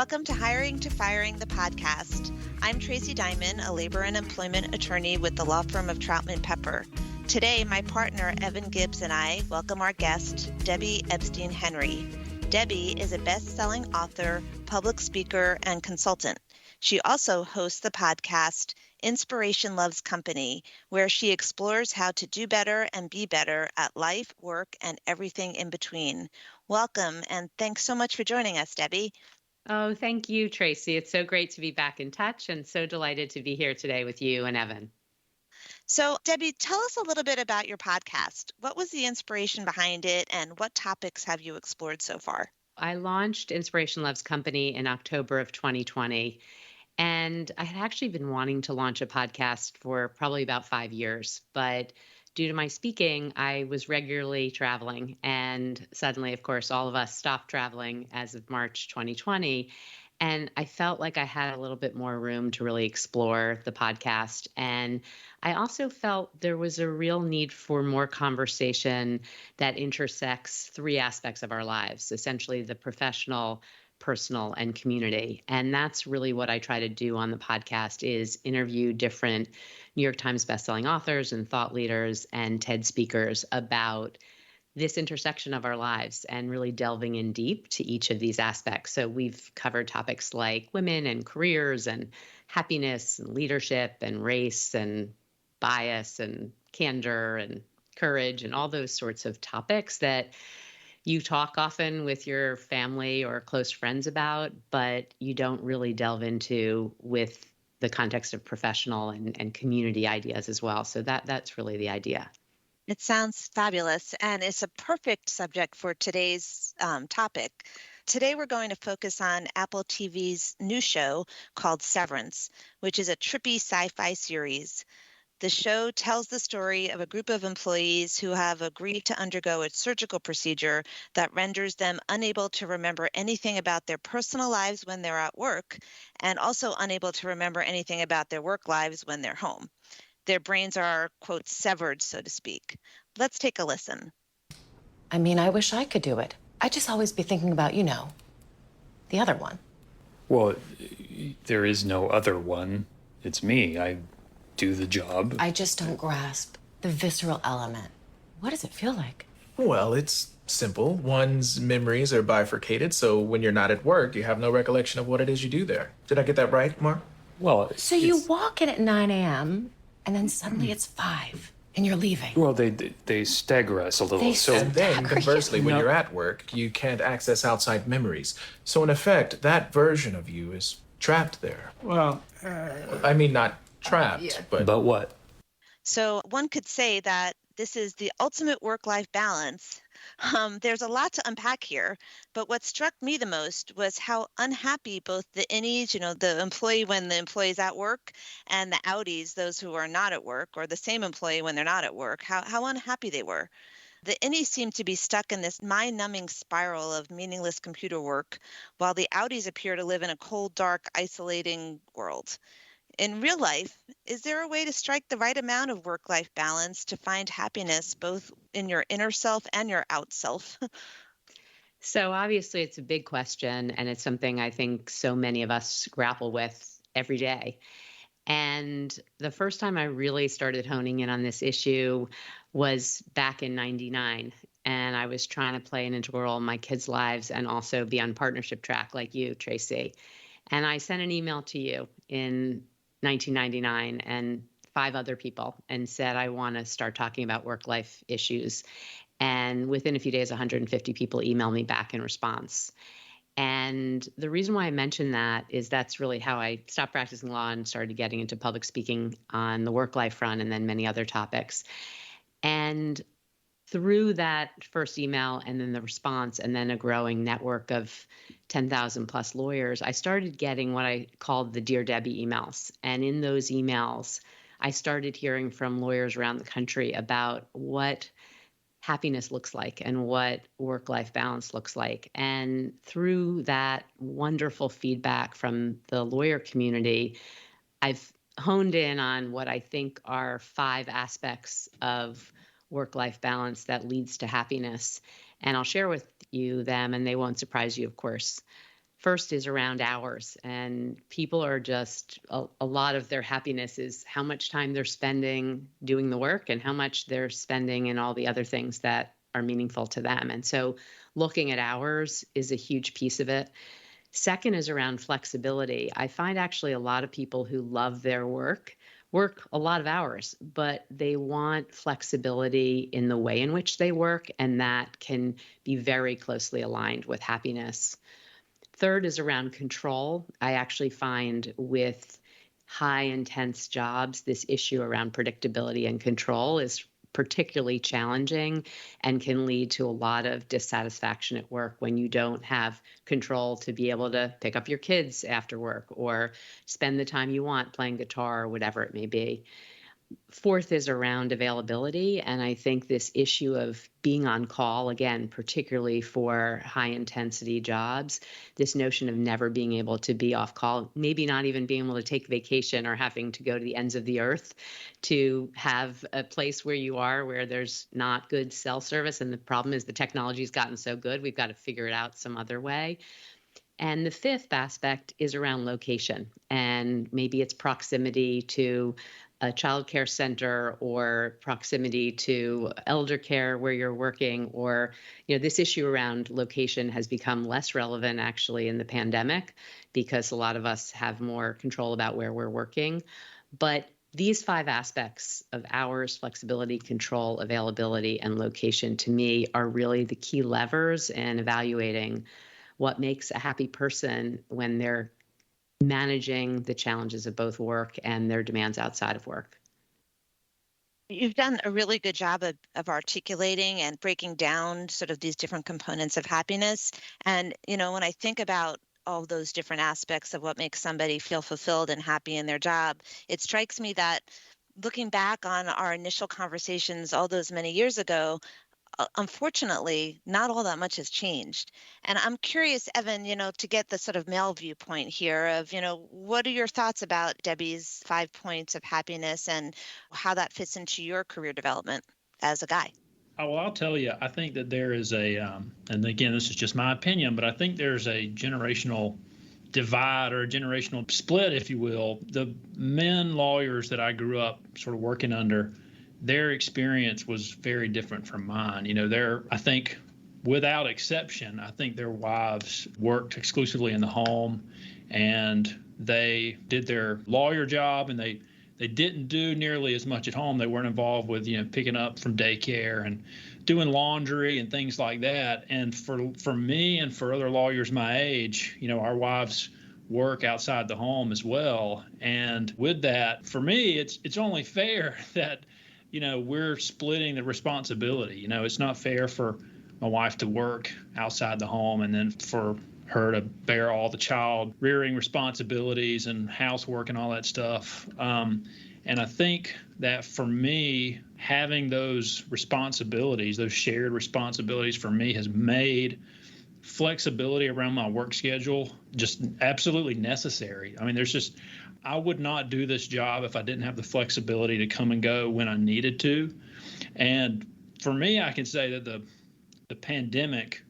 Welcome to Hiring to Firing, the podcast. I'm Tracy Diamond, a labor and employment attorney with the law firm of Troutman Pepper. Today, my partner, Evan Gibbs, and I welcome our guest, Debbie Epstein Henry. Debbie is a best-selling author, public speaker, and consultant. She also hosts the podcast Inspiration Loves Company, where she explores how to do better and be better at life, work, and everything in between. Welcome, and thanks so much for joining us, Debbie. Oh, thank you, Tracy. It's so great to be back in touch and so delighted to be here today with you and Evan. So, Debbie, tell us a little bit about your podcast. What was the inspiration behind it, and what topics have you explored so far? I launched Inspiration Loves Company in October of 2020, and I had actually been wanting to launch a podcast for probably about 5 years, but due to my speaking, I was regularly traveling, and suddenly, of course, all of us stopped traveling as of March 2020. And I felt like I had a little bit more room to really explore the podcast. And I also felt there was a real need for more conversation that intersects three aspects of our lives, essentially the professional, personal, and community. And that's really what I try to do on the podcast is interview different New York Times bestselling authors and thought leaders and TED speakers about this intersection of our lives and really delving in deep to each of these aspects. So we've covered topics like women and careers and happiness and leadership and race and bias and candor and courage and all those sorts of topics that you talk often with your family or close friends about, but you don't really delve into with the context of professional and community ideas as well. So that's really the idea. It sounds fabulous, and it's a perfect subject for today's topic. Today, we're going to focus on Apple TV's new show called Severance, which is a trippy sci-fi series. The show tells the story of a group of employees who have agreed to undergo a surgical procedure that renders them unable to remember anything about their personal lives when they're at work, and also unable to remember anything about their work lives when they're home. Their brains are, quote, severed, so to speak. Let's take a listen. I mean, I wish I could do it. I'd just always be thinking about, the other one. Well, there is no other one. It's me. I do the job. I just don't grasp the visceral element. What does it feel like? Well, it's simple. One's memories are bifurcated, so when you're not at work, you have no recollection of what it is you do there. Did I get that right, Mark? Well, So you walk in at 9 a.m., and then suddenly it's 5, and you're leaving. Well, they stagger us a little. And then, conversely, when you're at work, you can't access outside memories. So in effect, that version of you is trapped there. Well, I mean, not trapped, but what? So one could say that this is the ultimate work-life balance. There's a lot to unpack here, but what struck me the most was how unhappy both the innies, the employee when the employee's at work, and the outies, those who are not at work, or the same employee when they're not at work, how unhappy they were. The innies seem to be stuck in this mind-numbing spiral of meaningless computer work, while the outies appear to live in a cold, dark, isolating world. In real life, is there a way to strike the right amount of work-life balance to find happiness both in your inner self and your out self? So obviously it's a big question, and it's something I think so many of us grapple with every day. And the first time I really started honing in on this issue was back in '99. And I was trying to play an integral role in my kids' lives and also be on partnership track like you, Tracy. And I sent an email to you in 1999 and 5 other people and said, I want to start talking about work-life issues. And within a few days, 150 people emailed me back in response. And the reason why I mention that is that's really how I stopped practicing law and started getting into public speaking on the work-life front and then many other topics. And through that first email and then the response and then a growing network of 10,000 plus lawyers, I started getting what I called the Dear Debbie emails. And in those emails, I started hearing from lawyers around the country about what happiness looks like and what work-life balance looks like. And through that wonderful feedback from the lawyer community, I've honed in on what I think are 5 aspects of work-life balance that leads to happiness. And I'll share with you them, and they won't surprise you, of course. First is around hours, and people are just a lot of their happiness is how much time they're spending doing the work and how much they're spending in all the other things that are meaningful to them. And so looking at hours is a huge piece of it. Second is around flexibility. I find actually a lot of people who love their work a lot of hours, but they want flexibility in the way in which they work, and that can be very closely aligned with happiness. Third is around control. I actually find with high intense jobs, this issue around predictability and control is particularly challenging and can lead to a lot of dissatisfaction at work when you don't have control to be able to pick up your kids after work or spend the time you want playing guitar or whatever it may be. Fourth is around availability. And I think this issue of being on call, again, particularly for high intensity jobs, this notion of never being able to be off call, maybe not even being able to take vacation or having to go to the ends of the earth to have a place where you are where there's not good cell service. And the problem is the technology's gotten so good, we've got to figure it out some other way. And the fifth aspect is around location, and maybe it's proximity to a childcare center or proximity to elder care where you're working, or, this issue around location has become less relevant actually in the pandemic because a lot of us have more control about where we're working. But these five aspects of hours, flexibility, control, availability, and location to me are really the key levers in evaluating what makes a happy person when they're managing the challenges of both work and their demands outside of work. You've done a really good job of articulating and breaking down sort of these different components of happiness. And, when I think about all those different aspects of what makes somebody feel fulfilled and happy in their job, it strikes me that looking back on our initial conversations all those many years ago, unfortunately, not all that much has changed. And I'm curious, Evan, to get the sort of male viewpoint here of, what are your thoughts about Debbie's 5 points of happiness and how that fits into your career development as a guy? Oh, well, I'll tell you, I think that there is and again, this is just my opinion, but I think there's a generational divide or a generational split, if you will. The men lawyers that I grew up sort of working under, their experience was very different from mine. I think without exception, I think their wives worked exclusively in the home and they did their lawyer job, and they didn't do nearly as much at home. They weren't involved with, picking up from daycare and doing laundry and things like that. And for me and for other lawyers my age, our wives work outside the home as well. And with that, for me, it's only fair that we're splitting the responsibility. It's not fair for my wife to work outside the home and then for her to bear all the child rearing responsibilities and housework and all that stuff. And I think that for me, having those responsibilities, those shared responsibilities for me has made flexibility around my work schedule just absolutely necessary. I mean, I would not do this job if I didn't have the flexibility to come and go when I needed to. And for me, I can say that the pandemic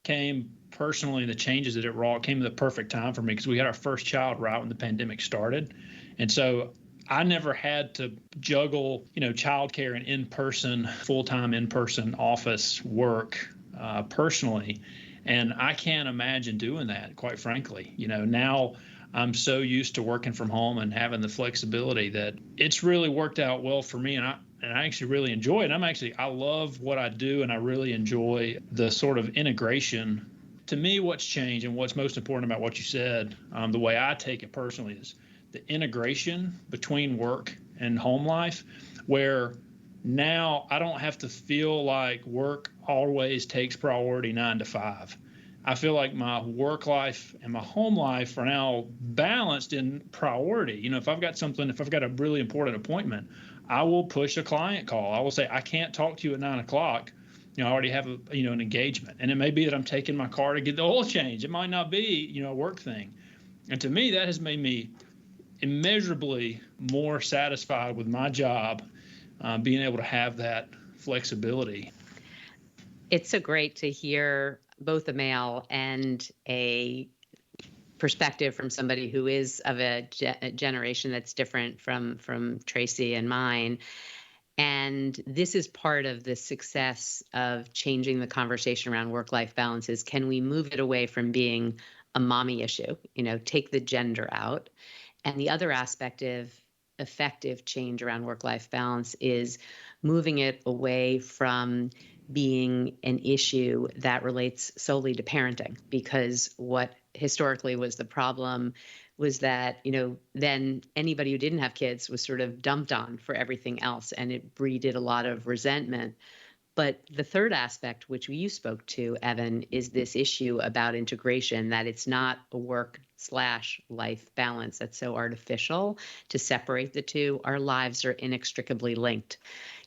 came personally, the changes that it wrought came at the perfect time for me because we had our first child right when the pandemic started. And so I never had to juggle, childcare and in-person, full-time in-person office work personally. And I can't imagine doing that, quite frankly. Now I'm so used to working from home and having the flexibility that it's really worked out well for me. And I actually really enjoy it. I love what I do, and I really enjoy the sort of integration. To me, what's changed and what's most important about what you said, the way I take it personally, is the integration between work and home life, where now I don't have to feel like work always takes priority 9 to 5. I feel like my work life and my home life are now balanced in priority. If I've got a really important appointment, I will push a client call. I will say, I can't talk to you at 9 o'clock. I already have an engagement. And it may be that I'm taking my car to get the oil change. It might not be, a work thing. And to me, that has made me immeasurably more satisfied with my job, being able to have that flexibility. It's so great to hear both a male and a perspective from somebody who is of a generation that's different from Tracy and mine. And this is part of the success of changing the conversation around work-life balance is, can we move it away from being a mommy issue, take the gender out. And the other aspect of effective change around work-life balance is moving it away from being an issue that relates solely to parenting, because what historically was the problem was that, then anybody who didn't have kids was sort of dumped on for everything else, and it breeded a lot of resentment. But the third aspect, which you spoke to, Evan, is this issue about integration, that it's not a work/life balance that's so artificial to separate the two. Our lives are inextricably linked.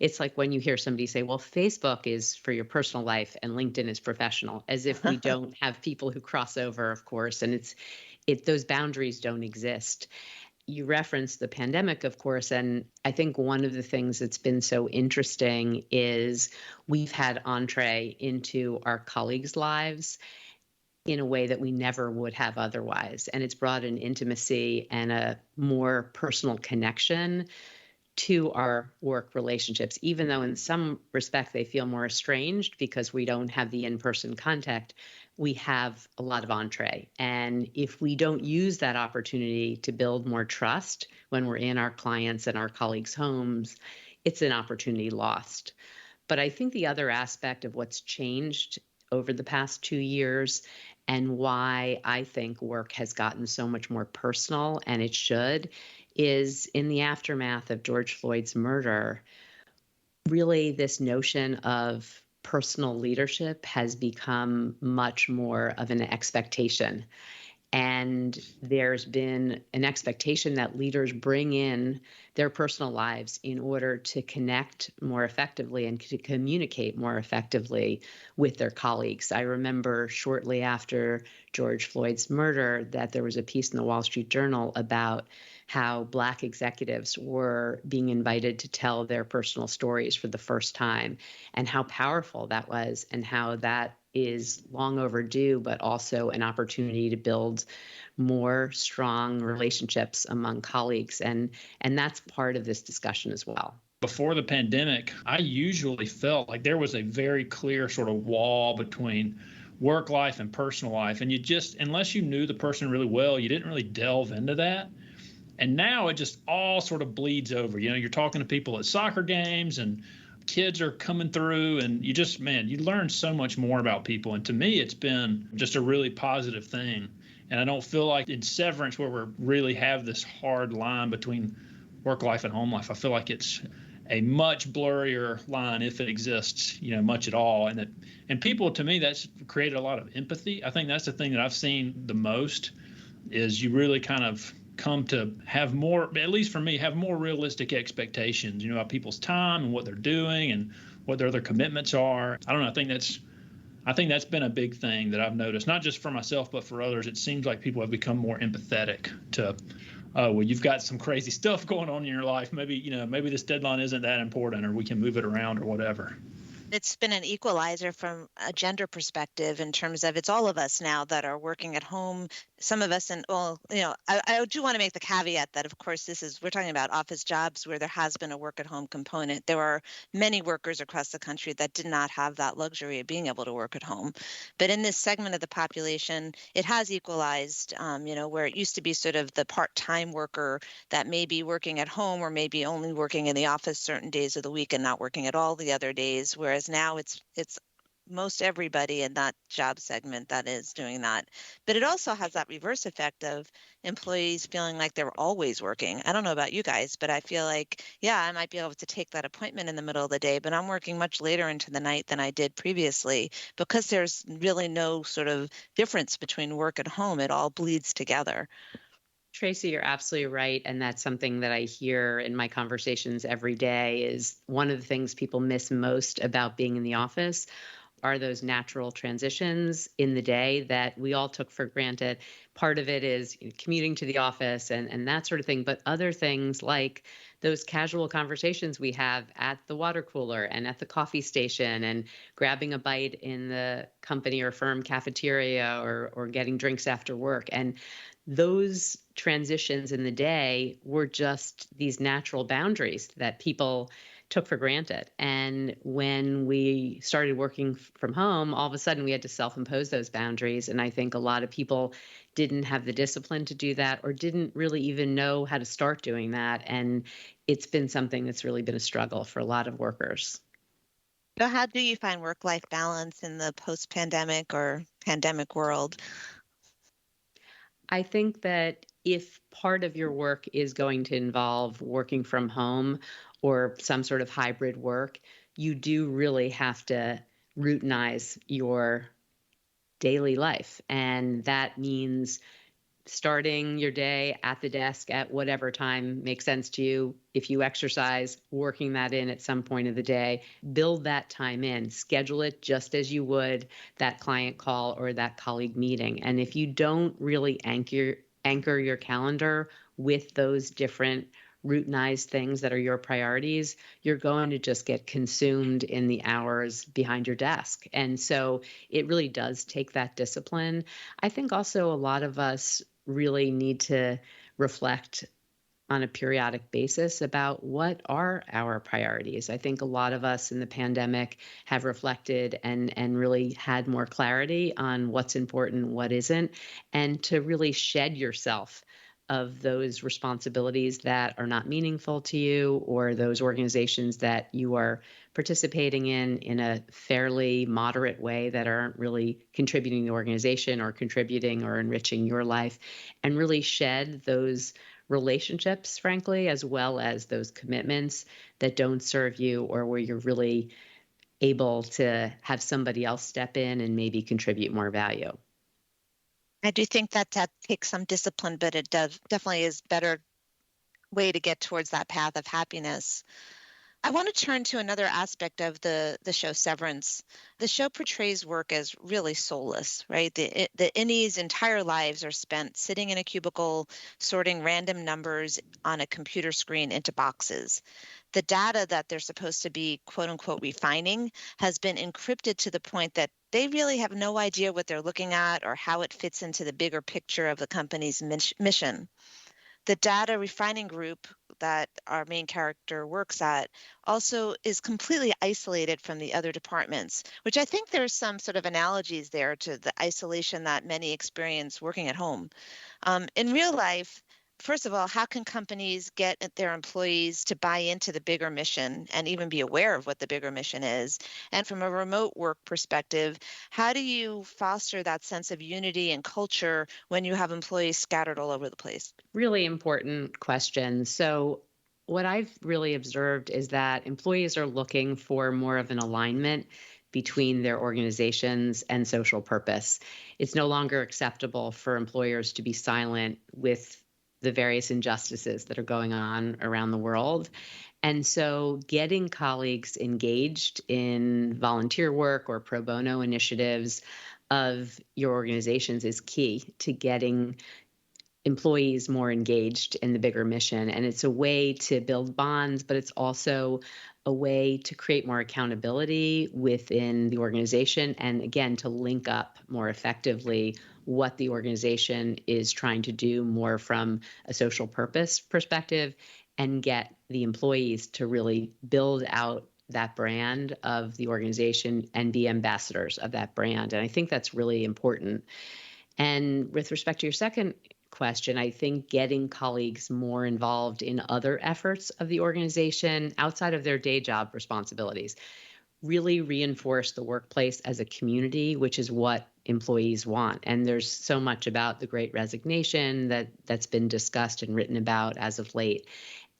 It's like when you hear somebody say, well, Facebook is for your personal life and LinkedIn is professional, as if we don't have people who cross over, of course, and those boundaries don't exist. You referenced the pandemic, of course, and I think one of the things that's been so interesting is we've had entree into our colleagues' lives in a way that we never would have otherwise. And it's brought an intimacy and a more personal connection to our work relationships, even though in some respect they feel more estranged because we don't have the in-person contact. We have a lot of entree. And if we don't use that opportunity to build more trust when we're in our clients and our colleagues' homes, it's an opportunity lost. But I think the other aspect of what's changed over the past 2 years and why I think work has gotten so much more personal, and it should, is in the aftermath of George Floyd's murder, really this notion of personal leadership has become much more of an expectation. And there's been an expectation that leaders bring in their personal lives in order to connect more effectively and to communicate more effectively with their colleagues. I remember shortly after George Floyd's murder that there was a piece in the Wall Street Journal about how Black executives were being invited to tell their personal stories for the first time, and how powerful that was, and how that is long overdue, but also an opportunity to build more strong relationships among colleagues. And that's part of this discussion as well. Before the pandemic, I usually felt like there was a very clear sort of wall between work life and personal life. And you just, unless you knew the person really well, you didn't really delve into that. And now it just all sort of bleeds over. You're talking to people at soccer games and kids are coming through, and you just, man, you learn so much more about people. And to me, it's been just a really positive thing. And I don't feel like in Severance, where we really have this hard line between work life and home life, I feel like it's a much blurrier line, if it exists, much at all. And people, to me, that's created a lot of empathy. I think that's the thing that I've seen the most, is you really kind of come to have more, at least for me, have more realistic expectations, about people's time and what they're doing and what their other commitments are. I don't know. I think that's been a big thing that I've noticed, not just for myself, but for others. It seems like people have become more empathetic to, oh, well, you've got some crazy stuff going on in your life. Maybe this deadline isn't that important, or we can move it around or whatever. It's been an equalizer from a gender perspective in terms of it's all of us now that are working at home. Some of us, and I do want to make the caveat that, of course, we're talking about office jobs where there has been a work at home component. There are many workers across the country that did not have that luxury of being able to work at home. But in this segment of the population, it has equalized, where it used to be sort of the part-time worker that may be working at home or maybe only working in the office certain days of the week and not working at all the other days, whereas now it's most everybody in that job segment that is doing that. But it also has that reverse effect of employees feeling like they're always working. I don't know about you guys, but I feel like, I might be able to take that appointment in the middle of the day, but I'm working much later into the night than I did previously, because there's really no sort of difference between work and home. It all bleeds together. Tracy, you're absolutely right. And that's something that I hear in my conversations every day, is one of the things people miss most about being in the office are those natural transitions in the day that we all took for granted. Part of it is commuting to the office and that sort of thing, but other things like those casual conversations we have at the water cooler and at the coffee station and grabbing a bite in the company or firm cafeteria or getting drinks after work. And those transitions in the day were just these natural boundaries that people took for granted. And when we started working from home, all of a sudden we had to self-impose those boundaries. And I think a lot of people didn't have the discipline to do that or didn't really even know how to start doing that. And it's been something that's really been a struggle for a lot of workers. So how do you find work-life balance in the post-pandemic or pandemic world? I think that if part of your work is going to involve working from home or some sort of hybrid work, you do really have to routinize your daily life. And that means starting your day at the desk at whatever time makes sense to you. If you exercise, working that in at some point of the day, build that time in, schedule it just as you would that client call or that colleague meeting. And if you don't really anchor your calendar with those different routinized things that are your priorities, you're going to just get consumed in the hours behind your desk. And so it really does take that discipline. I think also a lot of us really need to reflect on a periodic basis about what are our priorities. I think a lot of us in the pandemic have reflected and really had more clarity on what's important, what isn't, and to really shed yourself of those responsibilities that are not meaningful to you or those organizations that you are participating in a fairly moderate way that aren't really contributing to the organization or contributing or enriching your life, and really shed those relationships, frankly, as well as those commitments that don't serve you or where you're really able to have somebody else step in and maybe contribute more value. I do think that takes some discipline, but it does definitely is better way to get towards that path of happiness. I want to turn to another aspect of the show Severance. The show portrays work as really soulless, right? The innies' entire lives are spent sitting in a cubicle, sorting random numbers on a computer screen into boxes. The data that they're supposed to be quote unquote refining has been encrypted to the point that they really have no idea what they're looking at or how it fits into the bigger picture of the company's mission. The data refining group that our main character works at also is completely isolated from the other departments, which I think there's some sort of analogies there to the isolation that many experience working at home. In real life, first of all, how can companies get their employees to buy into the bigger mission and even be aware of what the bigger mission is? And from a remote work perspective, how do you foster that sense of unity and culture when you have employees scattered all over the place? Really important question. So, what I've really observed is that employees are looking for more of an alignment between their organizations and social purpose. It's no longer acceptable for employers to be silent with the various injustices that are going on around the world. And so, getting colleagues engaged in volunteer work or pro bono initiatives of your organizations is key to getting employees more engaged in the bigger mission. And it's a way to build bonds, but it's also a way to create more accountability within the organization. And again, to link up more effectively what the organization is trying to do more from a social purpose perspective and get the employees to really build out that brand of the organization and be ambassadors of that brand. And I think that's really important. And with respect to your second question, I think getting colleagues more involved in other efforts of the organization outside of their day job responsibilities really reinforce the workplace as a community, which is what employees want. And there's so much about the Great Resignation that's been discussed and written about as of late.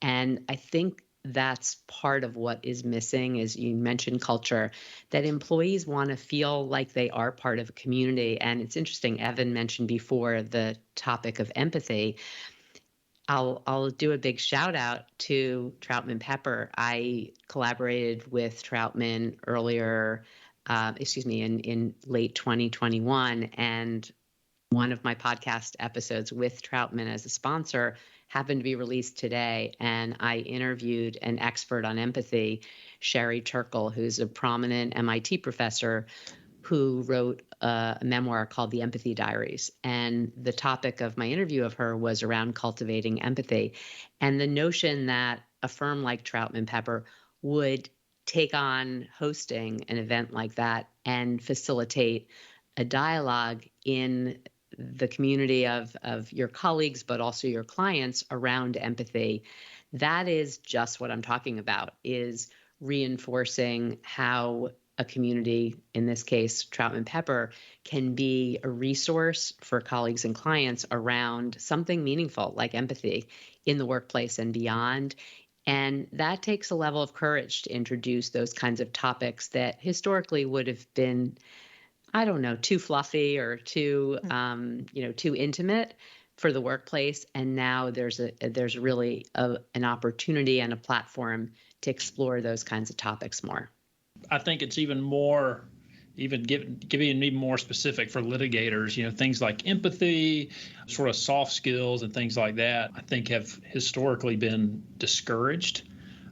And I think that's part of what is missing, as you mentioned, culture, that employees want to feel like they are part of a community. And it's interesting, Evan mentioned before the topic of empathy. I'll do a big shout out to Troutman Pepper. I collaborated with Troutman earlier, in late 2021. And one of my podcast episodes with Troutman as a sponsor happened to be released today, and I interviewed an expert on empathy, Sherry Turkle, who's a prominent MIT professor who wrote a memoir called The Empathy Diaries. And the topic of my interview of her was around cultivating empathy and the notion that a firm like Troutman Pepper would take on hosting an event like that and facilitate a dialogue in the community of your colleagues, but also your clients around empathy. That is just what I'm talking about, is reinforcing how a community, in this case, Troutman Pepper, can be a resource for colleagues and clients around something meaningful like empathy in the workplace and beyond. And that takes a level of courage to introduce those kinds of topics that historically would have been, I don't know, too fluffy or too, too intimate for the workplace. And now there's really an opportunity and a platform to explore those kinds of topics more. I think it's even more, even giving even more specific for litigators, things like empathy, sort of soft skills and things like that, I think have historically been discouraged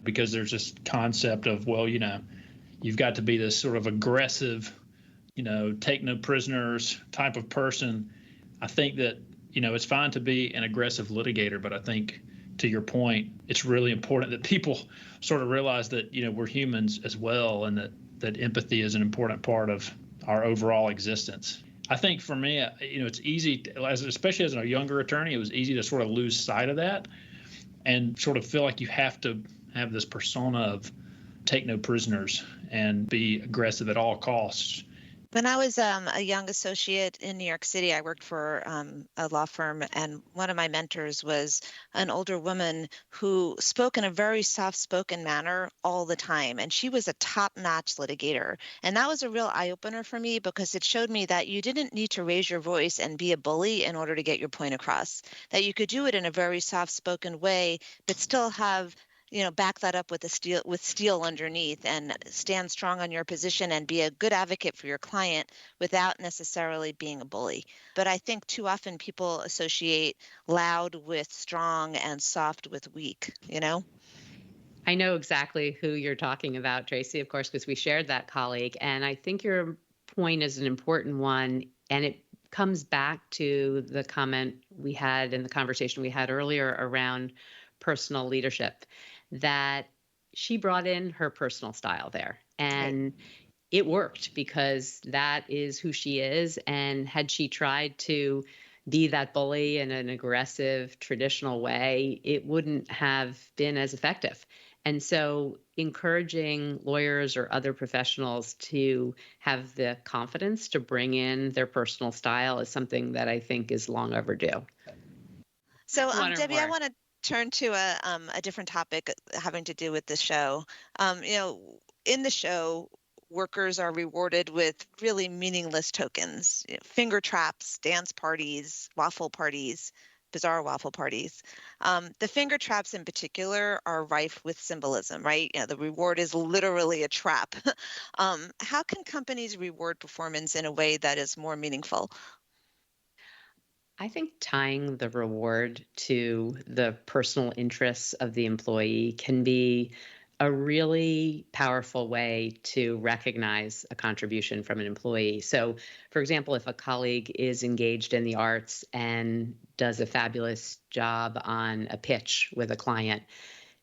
because there's this concept of, well, you've got to be this sort of aggressive, take no prisoners type of person. I think that, it's fine to be an aggressive litigator, but I think, to your point, it's really important that people sort of realize that, we're humans as well, and that empathy is an important part of our overall existence. I think for me, it's easy, especially as a younger attorney, it was easy to sort of lose sight of that and sort of feel like you have to have this persona of take no prisoners and be aggressive at all costs. When I was a young associate in New York City, I worked for a law firm, and one of my mentors was an older woman who spoke in a very soft-spoken manner all the time, and she was a top-notch litigator. And that was a real eye-opener for me because it showed me that you didn't need to raise your voice and be a bully in order to get your point across, that you could do it in a very soft-spoken way, but still have back that up with steel underneath and stand strong on your position and be a good advocate for your client without necessarily being a bully. But I think too often people associate loud with strong and soft with weak, I know exactly who you're talking about, Tracy, of course, because we shared that colleague. And I think your point is an important one. And it comes back to the comment we had in the conversation we had earlier around personal leadership, that she brought in her personal style there. And it worked because that is who she is. And had she tried to be that bully in an aggressive, traditional way, it wouldn't have been as effective. And so encouraging lawyers or other professionals to have the confidence to bring in their personal style is something that I think is long overdue. So, Debbie, I want to turn to a different topic having to do with the show. In the show, workers are rewarded with really meaningless tokens, finger traps, dance parties, waffle parties, bizarre waffle parties. The finger traps in particular are rife with symbolism, right? The reward is literally a trap. How can companies reward performance in a way that is more meaningful? I think tying the reward to the personal interests of the employee can be a really powerful way to recognize a contribution from an employee. So, for example, if a colleague is engaged in the arts and does a fabulous job on a pitch with a client,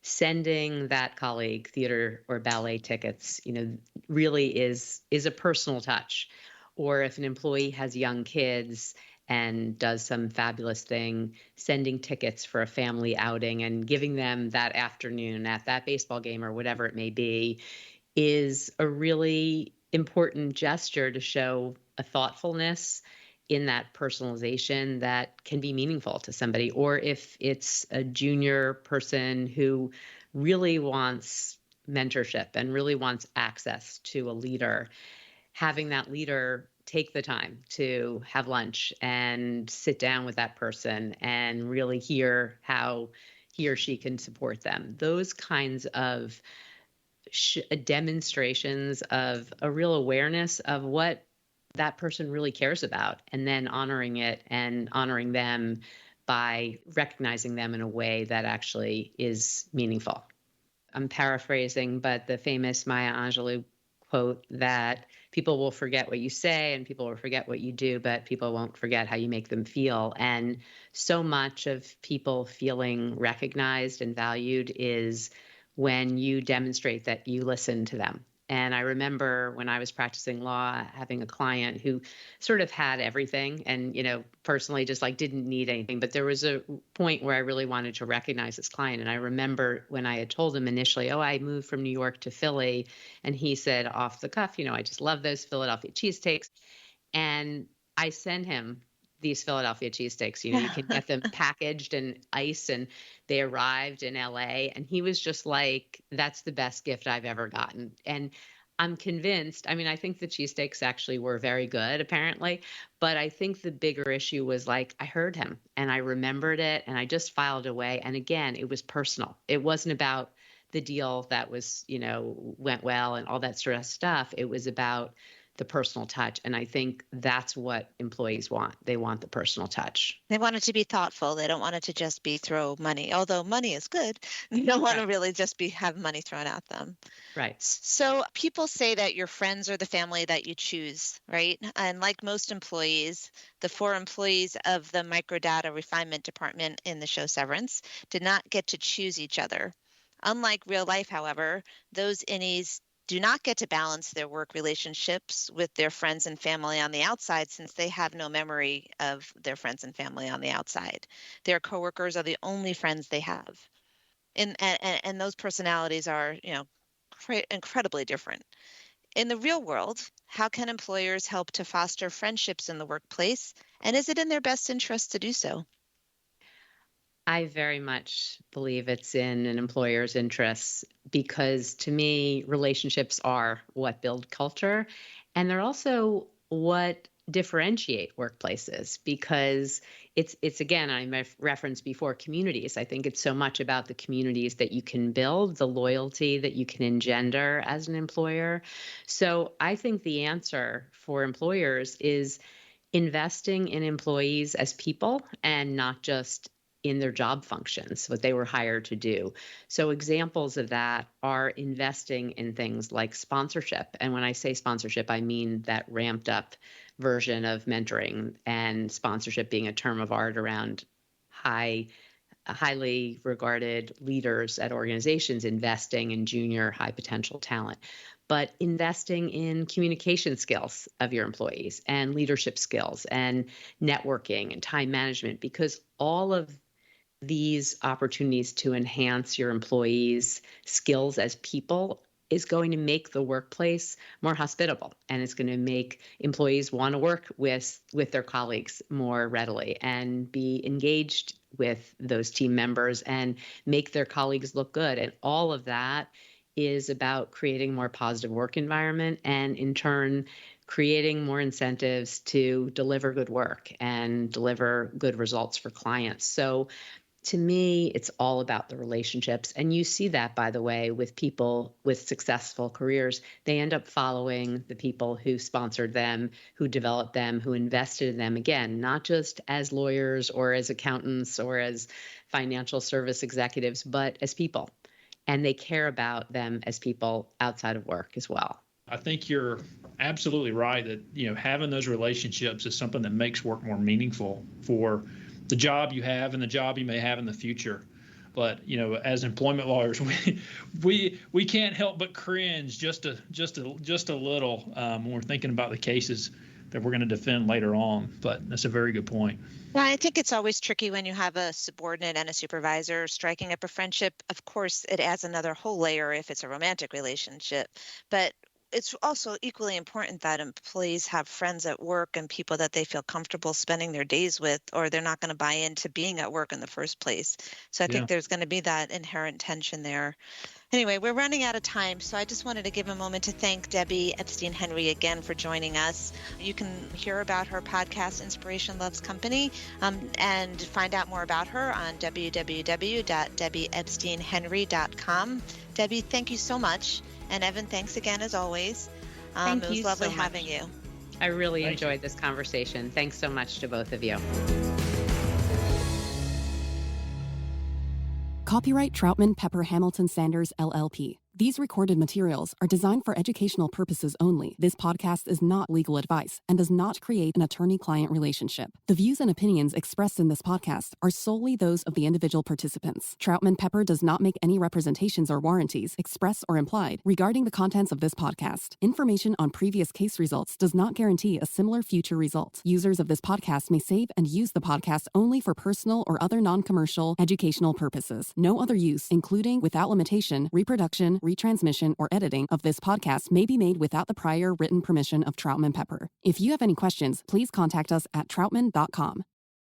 sending that colleague theater or ballet tickets, really is a personal touch. Or if an employee has young kids and does some fabulous thing, sending tickets for a family outing and giving them that afternoon at that baseball game or whatever it may be, is a really important gesture to show a thoughtfulness in that personalization that can be meaningful to somebody. Or if it's a junior person who really wants mentorship and really wants access to a leader, having that leader take the time to have lunch and sit down with that person and really hear how he or she can support them. Those kinds of demonstrations of a real awareness of what that person really cares about, and then honoring it and honoring them by recognizing them in a way that actually is meaningful. I'm paraphrasing, but the famous Maya Angelou quote that people will forget what you say and people will forget what you do, but people won't forget how you make them feel. And so much of people feeling recognized and valued is when you demonstrate that you listen to them. And I remember when I was practicing law, having a client who sort of had everything and, personally just like didn't need anything. But there was a point where I really wanted to recognize this client. And I remember when I had told him initially, oh, I moved from New York to Philly. And he said off the cuff, I just love those Philadelphia cheesesteaks. And I sent him these Philadelphia cheesesteaks. You can get them packaged in ice, and they arrived in LA. And he was just like, that's the best gift I've ever gotten. And I'm convinced, I think the cheesesteaks actually were very good, apparently. But I think the bigger issue was like, I heard him and I remembered it and I just filed away. And again, it was personal. It wasn't about the deal that was, went well and all that sort of stuff. It was about the personal touch. And I think that's what employees want. They want the personal touch. They want it to be thoughtful. They don't want it to just be throw money, although money is good. They don't want to really just have money thrown at them. Right. So people say that your friends are the family that you choose, right? And like most employees, the 4 employees of the microdata refinement department in the show Severance did not get to choose each other. Unlike real life, however, those innies do not get to balance their work relationships with their friends and family on the outside, since they have no memory of their friends and family on the outside. Their coworkers are the only friends they have. And those personalities are, incredibly different. In the real world, how can employers help to foster friendships in the workplace? And is it in their best interest to do so? I very much believe it's in an employer's interests because to me, relationships are what build culture, and they're also what differentiate workplaces because it's again, I referenced before communities. I think it's so much about the communities that you can build, the loyalty that you can engender as an employer. So I think the answer for employers is investing in employees as people and not just in their job functions, what they were hired to do. So examples of that are investing in things like sponsorship. And when I say sponsorship, I mean that ramped up version of mentoring, and sponsorship being a term of art around highly regarded leaders at organizations investing in junior high potential talent. But investing in communication skills of your employees and leadership skills and networking and time management, because all of these opportunities to enhance your employees' skills as people is going to make the workplace more hospitable, and it's going to make employees want to work with their colleagues more readily and be engaged with those team members and make their colleagues look good. And all of that is about creating a more positive work environment and in turn creating more incentives to deliver good work and deliver good results for clients. So to me, it's all about the relationships. And you see that, by the way, with people with successful careers. They end up following the people who sponsored them, who developed them, who invested in them, again, not just as lawyers or as accountants or as financial service executives, but as people. And they care about them as people outside of work as well. I think you're absolutely right that, having those relationships is something that makes work more meaningful for the job you have and the job you may have in the future. But, as employment lawyers, we can't help but cringe just a little when we're thinking about the cases that we're going to defend later on. But that's a very good point. Well, I think it's always tricky when you have a subordinate and a supervisor striking up a friendship. Of course, it adds another whole layer if it's a romantic relationship. But it's also equally important that employees have friends at work and people that they feel comfortable spending their days with, or they're not going to buy into being at work in the first place. So I think there's going to be that inherent tension there. Anyway, we're running out of time, so I just wanted to give a moment to thank Debbie Epstein Henry again for joining us. You can hear about her podcast, Inspiration Loves Company, and find out more about her on www.debbieepsteinhenry.com. Debbie, thank you so much. And Evan, thanks again as always. It was lovely having you. I really enjoyed this conversation. Thanks so much to both of you. Copyright Troutman Pepper Hamilton Sanders, LLP. These recorded materials are designed for educational purposes only. This podcast is not legal advice and does not create an attorney-client relationship. The views and opinions expressed in this podcast are solely those of the individual participants. Troutman Pepper does not make any representations or warranties, express or implied, regarding the contents of this podcast. Information on previous case results does not guarantee a similar future result. Users of this podcast may save and use the podcast only for personal or other non-commercial educational purposes. No other use, including, without limitation, reproduction, retransmission, or editing of this podcast may be made without the prior written permission of Troutman Pepper. If you have any questions, please contact us at troutman.com.